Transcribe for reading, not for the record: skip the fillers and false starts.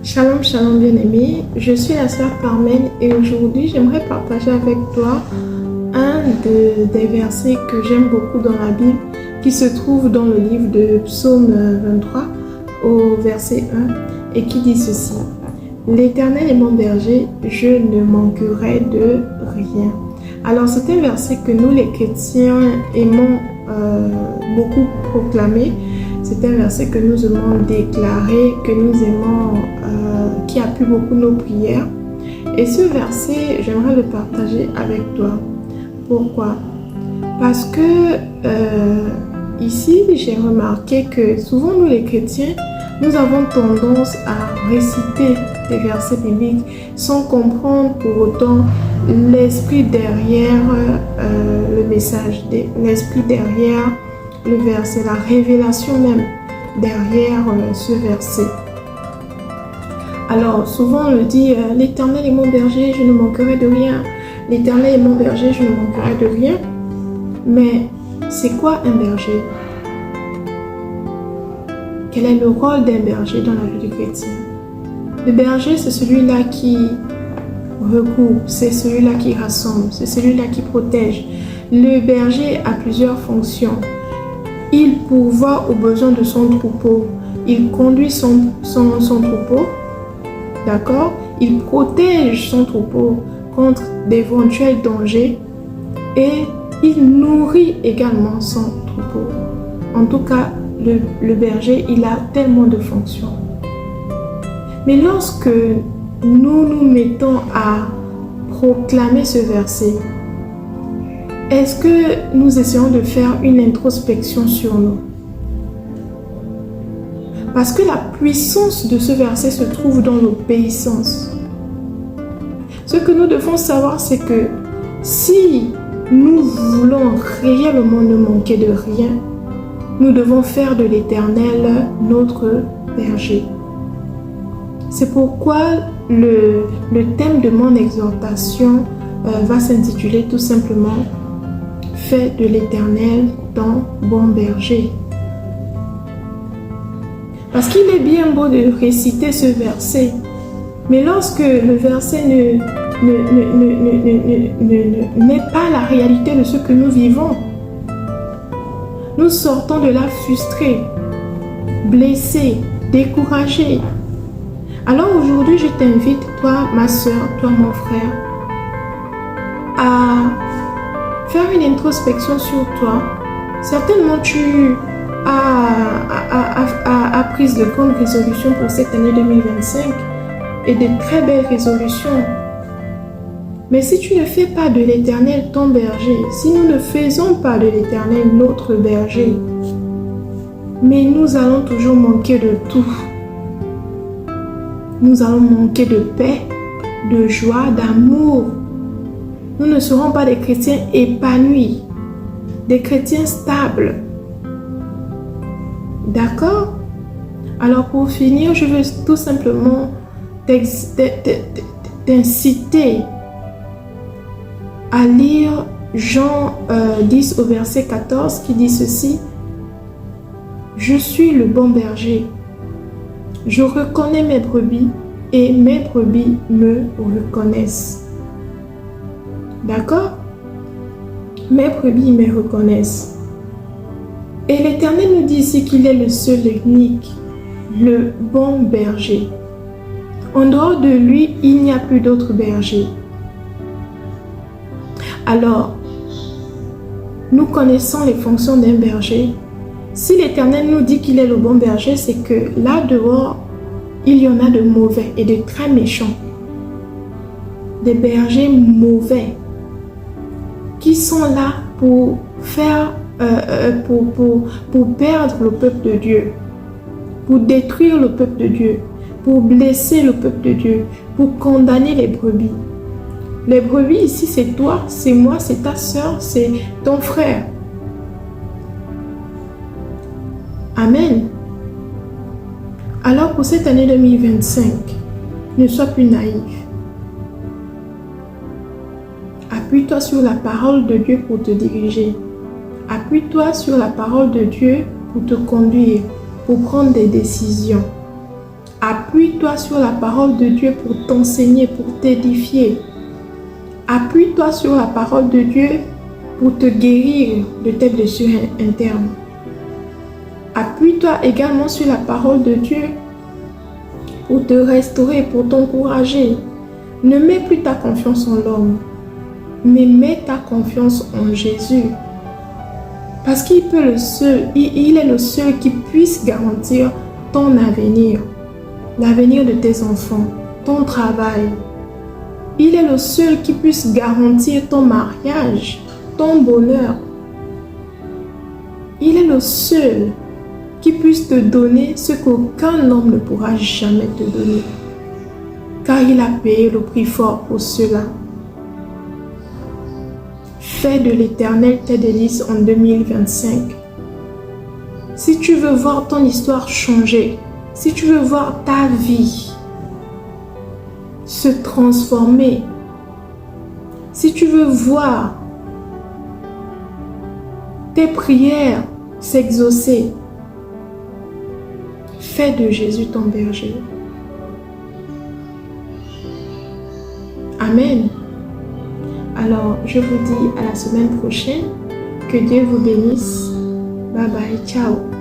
Shalom, shalom bien-aimé, je suis la sœur Carmen et aujourd'hui j'aimerais partager avec toi des versets que j'aime beaucoup dans la Bible qui se trouve dans le livre de Psaume 23 au verset 1 et qui dit ceci: L'Éternel est mon berger, je ne manquerai de rien. Alors c'est un verset que nous les chrétiens aimons beaucoup proclamer. C'est un verset que nous aimons déclarer, que nous aimons, qui appuie beaucoup nos prières. Et ce verset, j'aimerais le partager avec toi. Pourquoi? Parce que ici, j'ai remarqué que souvent nous les chrétiens, nous avons tendance à réciter des versets bibliques sans comprendre pour autant l'esprit derrière le message, l'esprit derrière le verset, la révélation même derrière ce verset. Alors souvent on le dit, l'Éternel est mon berger, je ne manquerai de rien. L'Éternel est mon berger, je ne manquerai de rien. Mais c'est quoi un berger? Quel est le rôle d'un berger dans la vie du chrétien? Le berger, c'est celui-là qui recoupe, c'est celui-là qui rassemble, c'est celui-là qui protège. Le berger a plusieurs fonctions. Il pourvoit aux besoins de son troupeau. Il conduit son troupeau. D'accord? Il protège son troupeau contre d'éventuels dangers. Et il nourrit également son troupeau. En tout cas, le berger, il a tellement de fonctions. Mais lorsque nous nous mettons à proclamer ce verset, est-ce que nous essayons de faire une introspection sur nous? Parce que la puissance de ce verset se trouve dans l'obéissance. Ce que nous devons savoir, c'est que si nous voulons réellement ne manquer de rien, nous devons faire de l'Éternel notre berger. C'est pourquoi le thème de mon exhortation va s'intituler tout simplement « Fais de l'Éternel ton bon berger ». Parce qu'il est bien beau de réciter ce verset, mais lorsque le verset n'est pas la réalité de ce que nous vivons, nous sortons de là frustrés, blessés, découragés. Alors aujourd'hui, je t'invite, toi, ma soeur, toi, mon frère, à faire une introspection sur toi. Certainement, tu as pris de grandes résolutions pour cette année 2025 et de très belles résolutions. Mais si tu ne fais pas de l'Éternel ton berger, si nous ne faisons pas de l'Éternel notre berger, mais nous allons toujours manquer de tout. Nous allons manquer de paix, de joie, d'amour. Nous ne serons pas des chrétiens épanouis, des chrétiens stables. D'accord? Alors pour finir, je veux tout simplement t'inciter à lire Jean 10 au verset 14 qui dit ceci: Je suis le bon berger. Je reconnais mes brebis et mes brebis me reconnaissent. D'accord? Mes brebis me reconnaissent. Et l'Éternel nous dit ici qu'il est le seul et unique, le bon berger. En dehors de lui, il n'y a plus d'autre berger. Alors, nous connaissons les fonctions d'un berger. Si l'Éternel nous dit qu'il est le bon berger, c'est que là dehors, il y en a de mauvais et de très méchants. Des bergers mauvais qui sont là pour faire, pour perdre le peuple de Dieu, pour détruire le peuple de Dieu, pour blesser le peuple de Dieu, pour condamner les brebis. Les brebis ici, c'est toi, c'est moi, c'est ta soeur, c'est ton frère. Amen. Alors pour cette année 2025, ne sois plus naïf. Appuie-toi sur la parole de Dieu pour te diriger. Appuie-toi sur la parole de Dieu pour te conduire, pour prendre des décisions. Appuie-toi sur la parole de Dieu pour t'enseigner, pour t'édifier. Appuie-toi sur la parole de Dieu pour te guérir de tes blessures internes. Appuie-toi également sur la parole de Dieu pour te restaurer, pour t'encourager. Ne mets plus ta confiance en l'homme, mais mets ta confiance en Jésus. Parce qu'il il est le seul qui puisse garantir ton avenir, l'avenir de tes enfants, ton travail. Il est le seul qui puisse garantir ton mariage, ton bonheur. Il est le seul qui puisse te donner ce qu'aucun homme ne pourra jamais te donner. Car il a payé le prix fort pour cela. Fais de l'Éternel tes délices en 2025. Si tu veux voir ton histoire changer, si tu veux voir ta vie se transformer, si tu veux voir tes prières s'exaucer, fais de Jésus ton berger. Amen. Alors, je vous dis à la semaine prochaine. Que Dieu vous bénisse. Bye bye. Ciao.